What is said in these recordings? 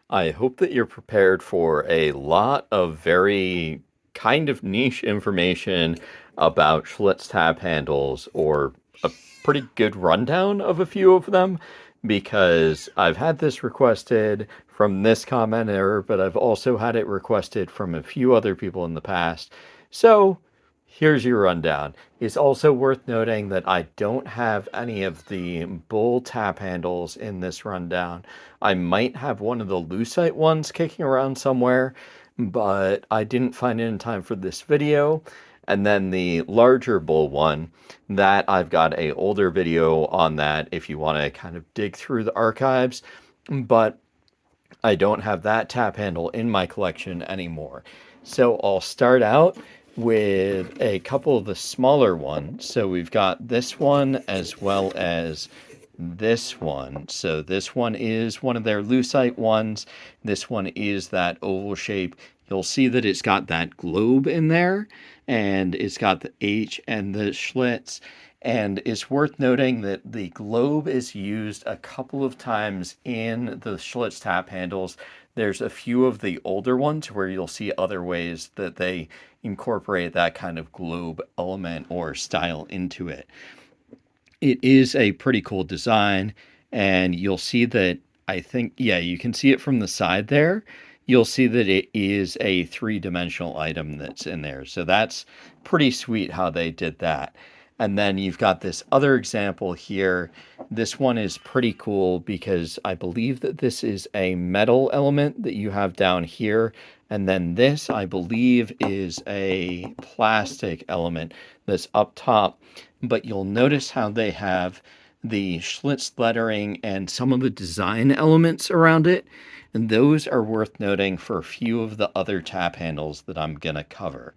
I hope that you're prepared for a lot of very kind of niche information about Schlitz tab handles, or a pretty good rundown of a few of them, because I've had this requested from this commenter, but I've also had it requested from a few other people in the past. So here's your rundown. It's also worth noting that I don't have any of the bull tap handles in this rundown. I might have one of the lucite ones kicking around somewhere, but I didn't find it in time for this video. And then the larger bull one, that I've got a older video on that if you want to kind of dig through the archives, but I don't have that tap handle in my collection anymore. So I'll start out with a couple of the smaller ones. So we've got this one as well as this one. So this one is one of their lucite ones. This one is that oval shape. You'll see that it's got that globe in there, and it's got the H and the Schlitz. And it's worth noting that the globe is used a couple of times in the Schlitz tap handles. There's a few of the older ones where you'll see other ways that they incorporate that kind of globe element or style into it. It is a pretty cool design, and you'll see that, I think, yeah, you can see it from the side there. You'll see that it is a three-dimensional item that's in there. So that's pretty sweet how they did that. And then you've got this other example here. This one is pretty cool because I believe that this is a metal element that you have down here. And then this, I believe, is a plastic element that's up top. But you'll notice how they have the Schlitz lettering and some of the design elements around it. And those are worth noting for a few of the other tap handles that I'm going to cover.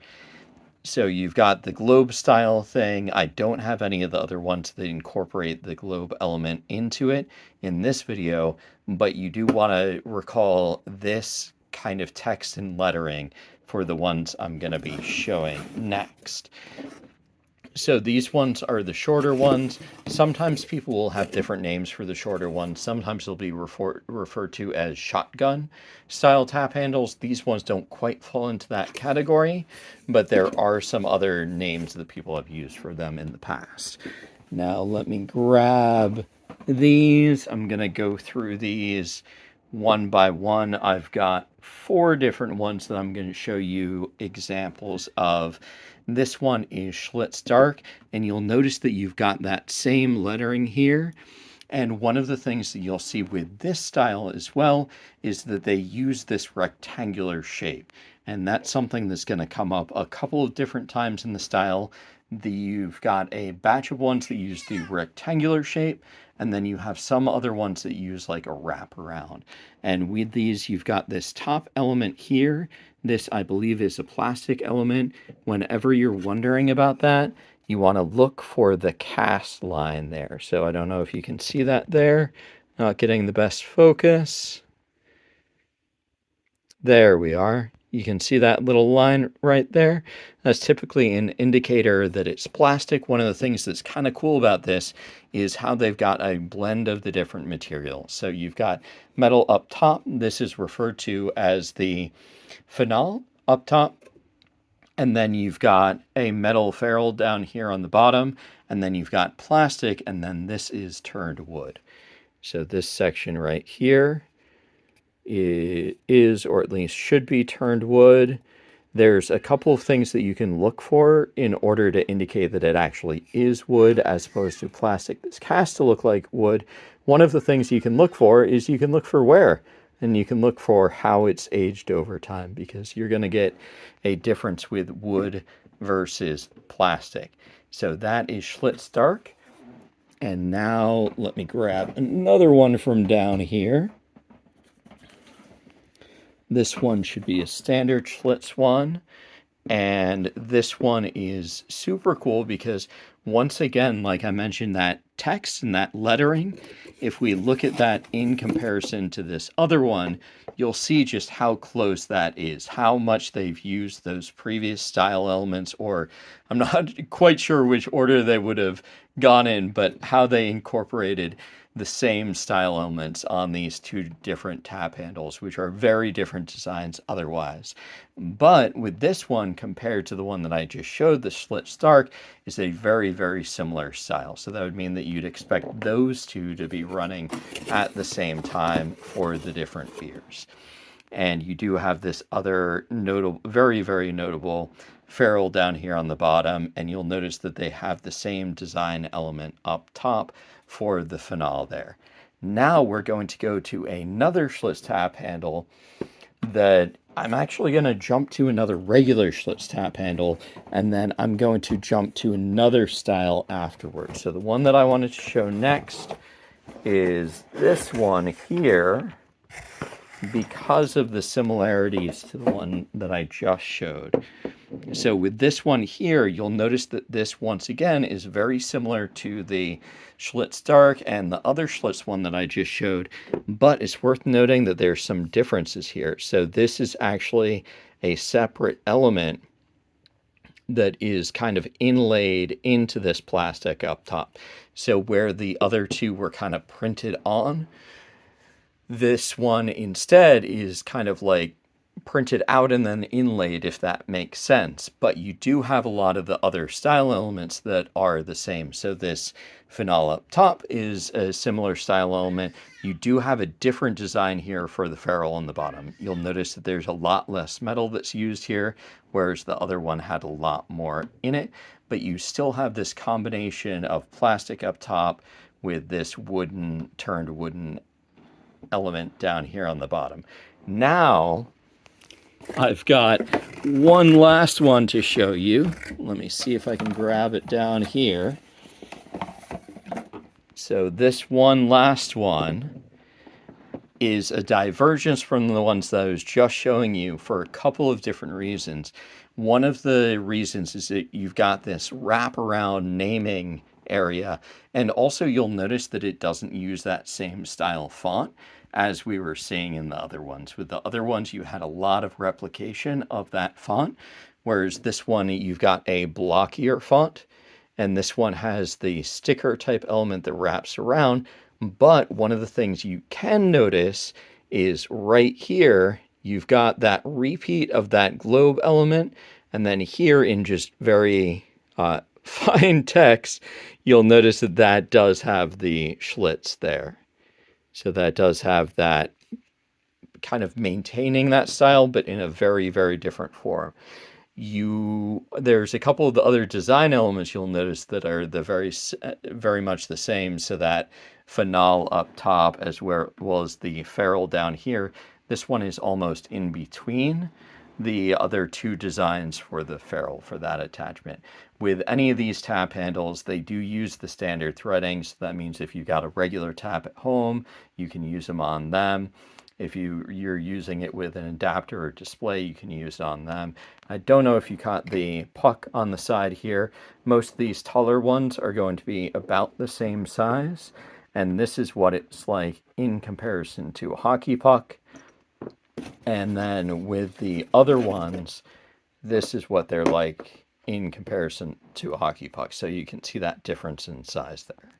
So you've got the globe style thing. I don't have any of the other ones that incorporate the globe element into it in this video, but you do want to recall this kind of text and lettering for the ones I'm going to be showing next. So these ones are the shorter ones. Sometimes people will have different names for the shorter ones. Sometimes they'll be referred to as shotgun style tap handles. These ones don't quite fall into that category, but there are some other names that people have used for them in the past. Now let me grab these. I'm going to go through these one by one. I've got 4 different ones that I'm going to show you examples of. This one is Schlitz Dark, and you'll notice that you've got that same lettering here. And one of the things that you'll see with this style as well is that they use this rectangular shape. And that's something that's going to come up a couple of different times in the style. You've got a batch of ones that use the rectangular shape, and then you have some other ones that use like a wraparound. And with these, you've got this top element here. This, I believe, is a plastic element. Whenever you're wondering about that, you want to look for the cast line there. So I don't know if you can see that there. Not getting the best focus. There we are. You can see that little line right there. That's typically an indicator that it's plastic. One of the things that's kind of cool about this is how they've got a blend of the different materials. So you've got metal up top. This is referred to as the phenol up top. And then you've got a metal ferrule down here on the bottom. And then you've got plastic. And then this is turned wood. So this section right here is, or at least should be, turned wood. There's a couple of things that you can look for in order to indicate that it actually is wood as opposed to plastic that's cast to look like wood. One of the things you can look for is you can look for wear, and you can look for how it's aged over time, because you're going to get a difference with wood versus plastic. So that is Schlitz Dark. And now let me grab another one from down here. This one should be a standard Schlitz one. And this one is super cool because, once again, like I mentioned, that text and that lettering, if we look at that in comparison to this other one, you'll see just how close that is, how much they've used those previous style elements, or I'm not quite sure which order they would have gone in, but how they incorporated the same style elements on these two different tap handles, which are very different designs otherwise. But with this one, compared to the one that I just showed, the Schlitz Dark is a very, very similar style. So that would mean that you'd expect those two to be running at the same time for the different beers. And you do have this other notable, very, very notable ferrule down here on the bottom, and you'll notice that they have the same design element up top for the finale there. Now we're going to go to another Schlitz tap handle that I'm actually going to jump to another regular Schlitz tap handle, and then I'm going to jump to another style afterwards. So the one that I wanted to show next is this one here, because of the similarities to the one that I just showed. So with this one here, you'll notice that this, once again, is very similar to the Schlitz Dark and the other Schlitz one that I just showed, but it's worth noting that there's some differences here. So this is actually a separate element that is kind of inlaid into this plastic up top. So where the other two were kind of printed on, this one instead is kind of like printed out and then inlaid, if that makes sense. But you do have a lot of the other style elements that are the same. So this finale up top is a similar style element. You do have a different design here for the ferrule on the bottom. You'll notice that there's a lot less metal that's used here, whereas the other one had a lot more in it. But you still have this combination of plastic up top with this turned wooden element down here on the bottom. Now, I've got one last one to show you. Let me see if I can grab it down here. So this one last one is a divergence from the ones that I was just showing you for a couple of different reasons. One of the reasons is that you've got this wraparound naming area, and also you'll notice that it doesn't use that same style font as we were seeing in the other ones. With the other ones, you had a lot of replication of that font, whereas this one, you've got a blockier font, and this one has the sticker type element that wraps around. But one of the things you can notice is right here, you've got that repeat of that globe element, and then here in just very fine text, you'll notice that that does have the Schlitz there. So that does have that kind of maintaining that style, but in a very, very different form. There's a couple of the other design elements you'll notice that are very much the same. So that finale up top, as well as the ferrule down here, this one is almost in between the other two designs for the ferrule for that attachment. With any of these tap handles, they do use the standard threading. So that means if you got a regular tap at home, you can use them on them. If you're using it with an adapter or display, you can use it on them. I don't know if you caught the puck on the side here. Most of these taller ones are going to be about the same size. And this is what it's like in comparison to a hockey puck. And then with the other ones, this is what they're like in comparison to a hockey puck. So you can see that difference in size there.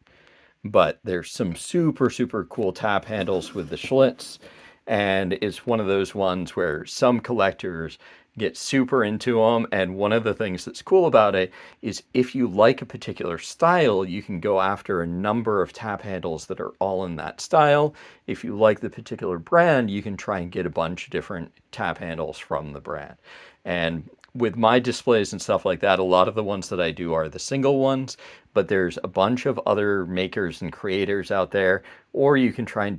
But there's some super, super cool tap handles with the Schlitz. And it's one of those ones where some collectors get super into them. And one of the things that's cool about it is if you like a particular style, you can go after a number of tap handles that are all in that style. If you like the particular brand, you can try and get a bunch of different tap handles from the brand. And with my displays and stuff like that, a lot of the ones that I do are the single ones, but there's a bunch of other makers and creators out there, or you can try and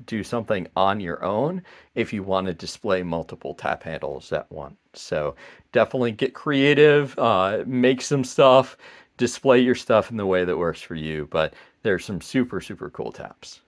do something on your own if you want to display multiple tap handles at once. So definitely get creative, make some stuff, display your stuff in the way that works for you, but there's some super, super cool taps.